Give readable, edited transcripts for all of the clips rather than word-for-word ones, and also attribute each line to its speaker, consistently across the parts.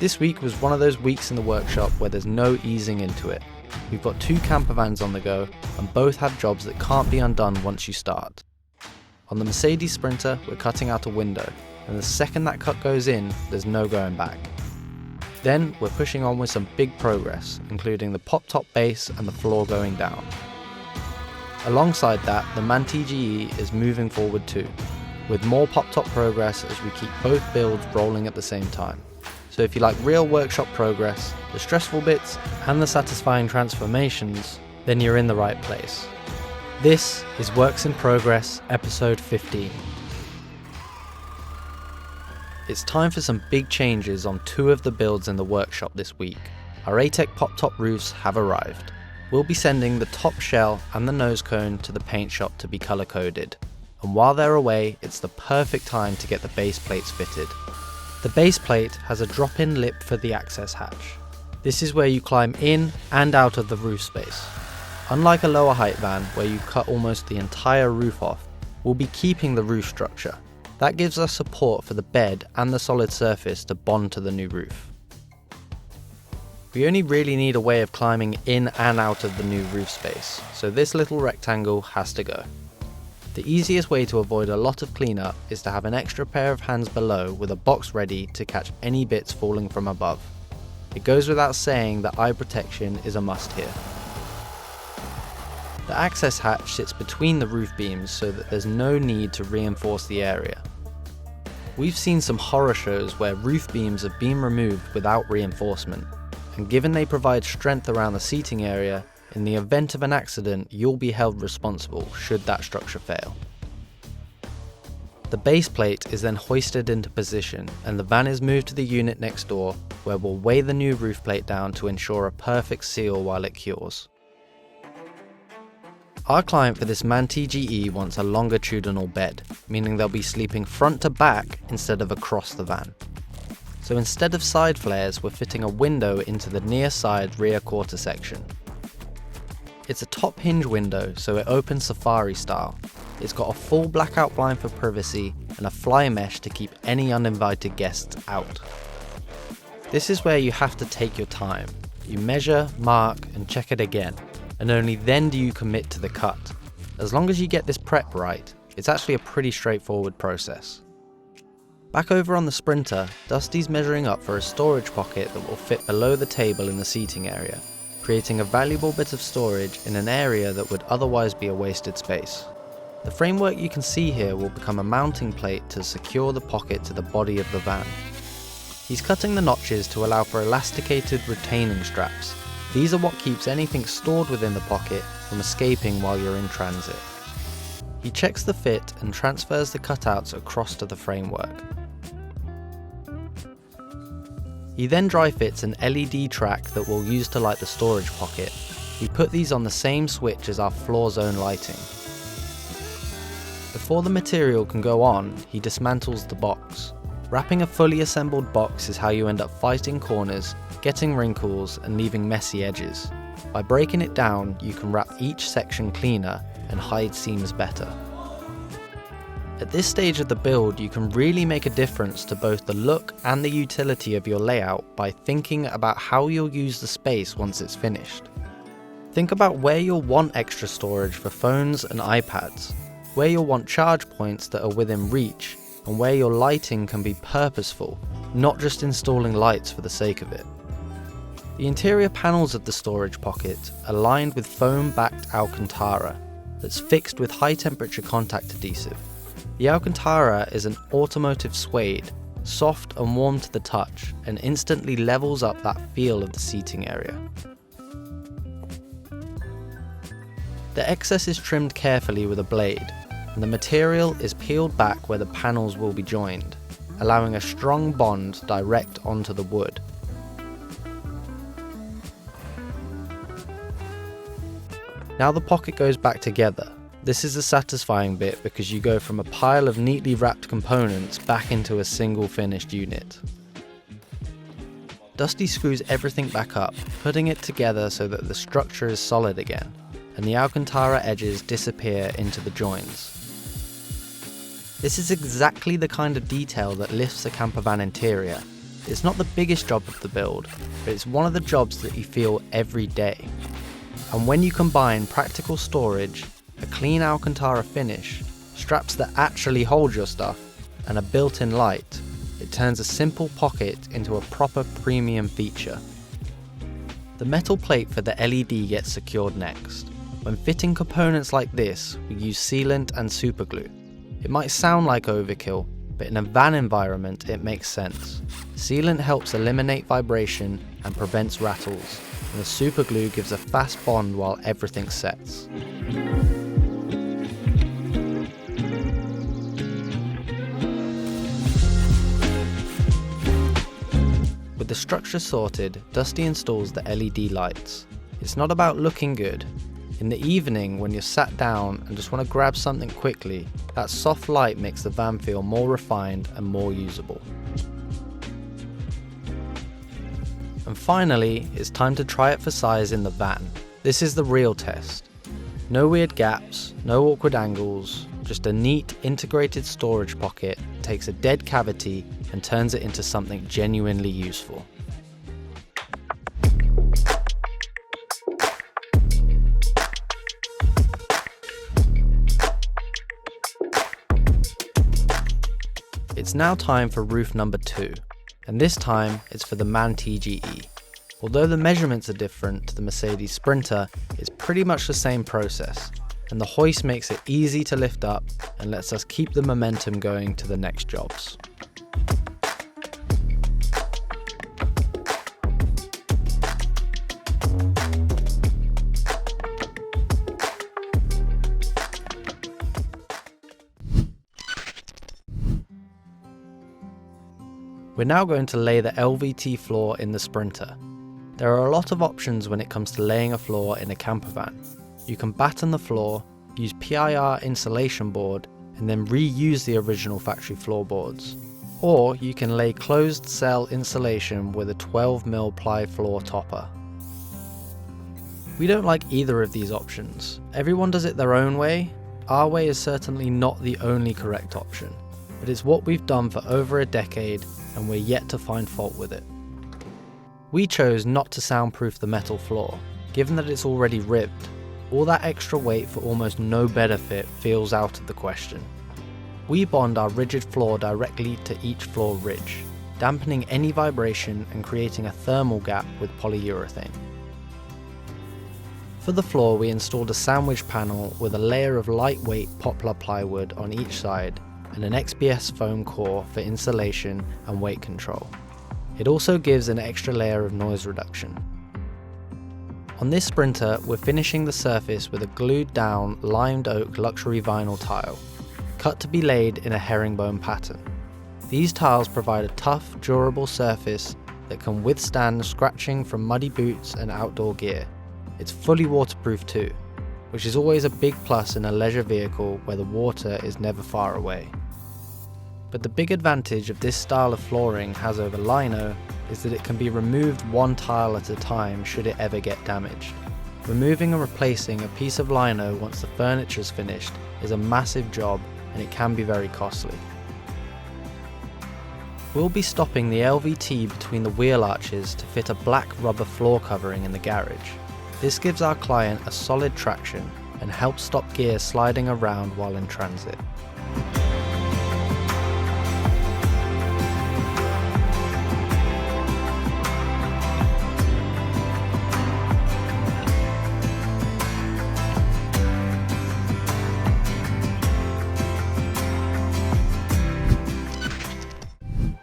Speaker 1: This week was one of those weeks in the workshop where there's no easing into it. We've got 2 campervans on the go, and both have jobs that can't be undone once you start. On the Mercedes Sprinter, we're cutting out a window, and the second that cut goes in, there's no going back. Then we're pushing on with some big progress, including the pop top base and the floor going down. Alongside that, the MAN TGE is moving forward too, with more pop top progress as we keep both builds rolling at the same time. So if you like real workshop progress, the stressful bits, and the satisfying transformations, then you're in the right place. This is Worx In Progress, episode 15. It's time for some big changes on 2 of the builds in the workshop this week. Our ATEC pop top roofs have arrived. We'll be sending the top shell and the nose cone to the paint shop to be colour coded. And while they're away, it's the perfect time to get the base plates fitted. The base plate has a drop-in lip for the access hatch. This is where you climb in and out of the roof space. Unlike a lower height van where you cut almost the entire roof off, we'll be keeping the roof structure. That gives us support for the bed and the solid surface to bond to the new roof. We only really need a way of climbing in and out of the new roof space, so this little rectangle has to go. The easiest way to avoid a lot of cleanup is to have an extra pair of hands below with a box ready to catch any bits falling from above. It goes without saying that eye protection is a must here. The access hatch sits between the roof beams so that there's no need to reinforce the area. We've seen some horror shows where roof beams have been removed without reinforcement, and given they provide strength around the seating area, in the event of an accident, you'll be held responsible should that structure fail. The base plate is then hoisted into position and the van is moved to the unit next door, where we'll weigh the new roof plate down to ensure a perfect seal while it cures. Our client for this MAN TGE wants a longitudinal bed, meaning they'll be sleeping front to back instead of across the van. So instead of side flares, we're fitting a window into the near side rear quarter section. It's a top hinge window, so it opens safari style. It's got a full blackout blind for privacy and a fly mesh to keep any uninvited guests out. This is where you have to take your time. You measure, mark, and check it again, and only then do you commit to the cut. As long as you get this prep right, it's actually a pretty straightforward process. Back over on the Sprinter, Dusty's measuring up for a storage pocket that will fit below the table in the seating area, creating a valuable bit of storage in an area that would otherwise be a wasted space. The framework you can see here will become a mounting plate to secure the pocket to the body of the van. He's cutting the notches to allow for elasticated retaining straps. These are what keeps anything stored within the pocket from escaping while you're in transit. He checks the fit and transfers the cutouts across to the framework. He then dry fits an LED track that we'll use to light the storage pocket. We put these on the same switch as our floor zone lighting. Before the material can go on, he dismantles the box. Wrapping a fully assembled box is how you end up fighting corners, getting wrinkles, and leaving messy edges. By breaking it down, you can wrap each section cleaner and hide seams better. At this stage of the build, you can really make a difference to both the look and the utility of your layout by thinking about how you'll use the space once it's finished. Think about where you'll want extra storage for phones and iPads, where you'll want charge points that are within reach, and where your lighting can be purposeful, not just installing lights for the sake of it. The interior panels of the storage pocket are lined with foam-backed Alcantara that's fixed with high-temperature contact adhesive. The Alcantara is an automotive suede, soft and warm to the touch, and instantly levels up that feel of the seating area. The excess is trimmed carefully with a blade, and the material is peeled back where the panels will be joined, allowing a strong bond direct onto the wood. Now the pocket goes back together. This is a satisfying bit because you go from a pile of neatly wrapped components back into a single finished unit. Dusty screws everything back up, putting it together so that the structure is solid again, and the Alcantara edges disappear into the joins. This is exactly the kind of detail that lifts a campervan interior. It's not the biggest job of the build, but it's one of the jobs that you feel every day. And when you combine practical storage, a clean Alcantara finish, straps that actually hold your stuff, and a built-in light, it turns a simple pocket into a proper premium feature. The metal plate for the LED gets secured next. When fitting components like this, we use sealant and superglue. It might sound like overkill, but in a van environment it makes sense. Sealant helps eliminate vibration and prevents rattles, and the superglue gives a fast bond while everything sets. With the structure sorted, Dusty installs the LED lights. It's not about looking good. In the evening, when you're sat down and just want to grab something quickly, that soft light makes the van feel more refined and more usable. And finally, it's time to try it for size in the van. This is the real test. No weird gaps, no awkward angles, just a neat integrated storage pocket takes a dead cavity and turns it into something genuinely useful. It's now time for roof number 2, and this time it's for the MAN TGE. Although the measurements are different to the Mercedes Sprinter, it's pretty much the same process, and the hoist makes it easy to lift up and lets us keep the momentum going to the next jobs. We're now going to lay the LVT floor in the Sprinter. There are a lot of options when it comes to laying a floor in a campervan. You can batten the floor, use PIR insulation board, and then reuse the original factory floorboards. Or you can lay closed cell insulation with a 12mm ply floor topper. We don't like either of these options. Everyone does it their own way. Our way is certainly not the only correct option, but it's what we've done for over a decade, and we're yet to find fault with it. We chose not to soundproof the metal floor, given that it's already ribbed. All that extra weight for almost no benefit feels out of the question. We bond our rigid floor directly to each floor ridge, dampening any vibration and creating a thermal gap with polyurethane. For the floor, we installed a sandwich panel with a layer of lightweight poplar plywood on each side and an XPS foam core for insulation and weight control. It also gives an extra layer of noise reduction. On this Sprinter, we're finishing the surface with a glued down limed oak luxury vinyl tile, cut to be laid in a herringbone pattern. These tiles provide a tough, durable surface that can withstand scratching from muddy boots and outdoor gear. It's fully waterproof too, which is always a big plus in a leisure vehicle where the water is never far away. But the big advantage of this style of flooring has over lino is that it can be removed one tile at a time should it ever get damaged. Removing and replacing a piece of lino once the furniture is finished is a massive job, and it can be very costly. We'll be stopping the LVT between the wheel arches to fit a black rubber floor covering in the garage. This gives our client a solid traction and helps stop gear sliding around while in transit.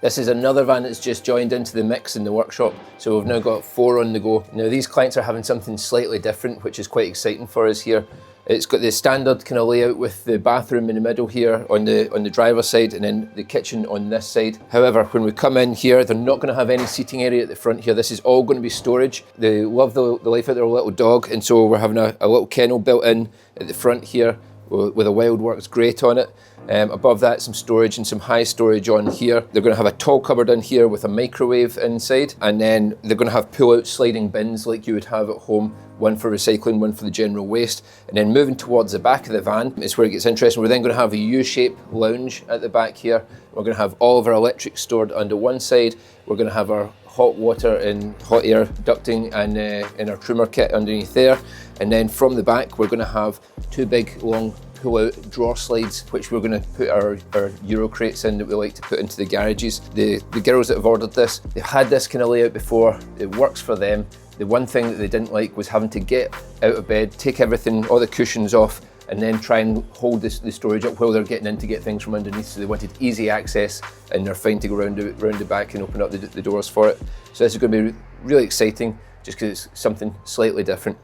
Speaker 2: This is another van that's just joined into the mix in the workshop, so we've now got 4 on the go. Now these clients are having something slightly different, which is quite exciting for us here. It's got the standard kind of layout with the bathroom in the middle here on the driver's side, and then the kitchen on this side. However, when we come in here, they're not going to have any seating area at the front here. This is all going to be storage. They love the life of their little dog, and so we're having a little kennel built in at the front here with a Wildworx grate on it. Above that, some storage and some high storage on here. They're going to have a tall cupboard in here with a microwave inside, and then they're going to have pull-out sliding bins like you would have at home one for recycling, one for the general waste. And then moving towards the back of the van is where it gets interesting. We're then going to have a U-shaped lounge at the back here. We're going to have all of our electric stored under one side. We're going to have our hot water and hot air ducting and in our trimmer kit underneath there. And then from the back, we're going to have two big long pull-out drawer slides, which we're going to put our Euro crates in that we like to put into the garages. The girls that have ordered this, they've had this kind of layout before. It works for them. The one thing that they didn't like was having to get out of bed, take everything, all the cushions off, and then try and hold the storage up while they're getting in to get things from underneath. So they wanted easy access, and they're fine to go round the back and open up the doors for it. So this is going to be really exciting, just because it's something slightly different.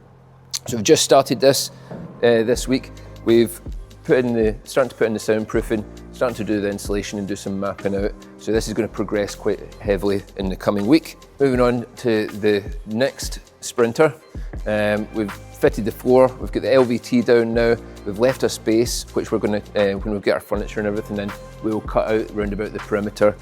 Speaker 2: So we've just started this this week. We've starting to put in the soundproofing, starting to do the insulation and do some mapping out. So this is going to progress quite heavily in the coming week. Moving on to the next sprinter. We've fitted the floor, we've got the LVT down now, we've left a space which we're going to, when we get our furniture and everything in, we'll cut out round about the perimeter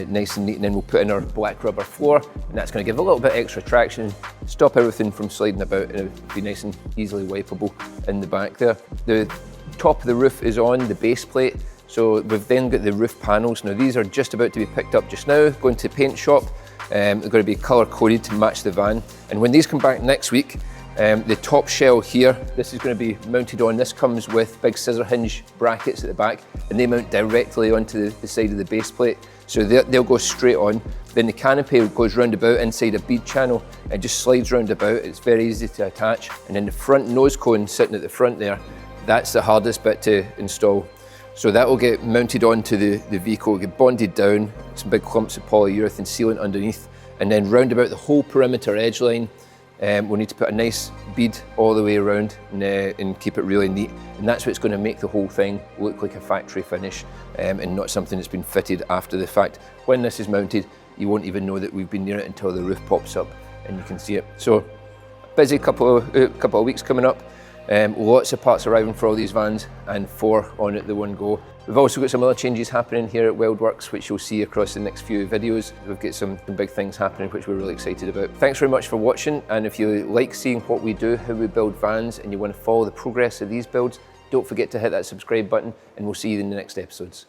Speaker 2: nice and neat, and then we'll put in our black rubber floor, and that's going to give a little bit extra traction, stop everything from sliding about, and it'll be nice and easily wipeable in the back there. The top of the roof is on, the base plate, so we've then got the roof panels. Now these are just about to be picked up just now, going to paint shop. They're going to be colour coded to match the van, and when these come back next week, the top shell here, this is going to be mounted on. This comes with big scissor hinge brackets at the back, and they mount directly onto the side of the base plate, so they'll go straight on. Then the canopy goes round about inside a bead channel and just slides round about. It's very easy to attach, and then the front nose cone sitting at the front there, that's the hardest bit to install. So that will get mounted onto the vehicle, get bonded down, some big clumps of polyurethane sealant underneath, and then round about the whole perimeter edge line. We'll need to put a nice bead all the way around and keep it really neat. And that's what's going to make the whole thing look like a factory finish and not something that's been fitted after the fact. When this is mounted, you won't even know that we've been near it until the roof pops up and you can see it. So busy couple of weeks coming up. Lots of parts arriving for all these vans, and 4 on at the one go. We've also got some other changes happening here at Wildworx, which you'll see across the next few videos. We've got some big things happening which we're really excited about. Thanks very much for watching, and if you like seeing what we do, how we build vans, and you want to follow the progress of these builds, don't forget to hit that subscribe button, and we'll see you in the next episodes.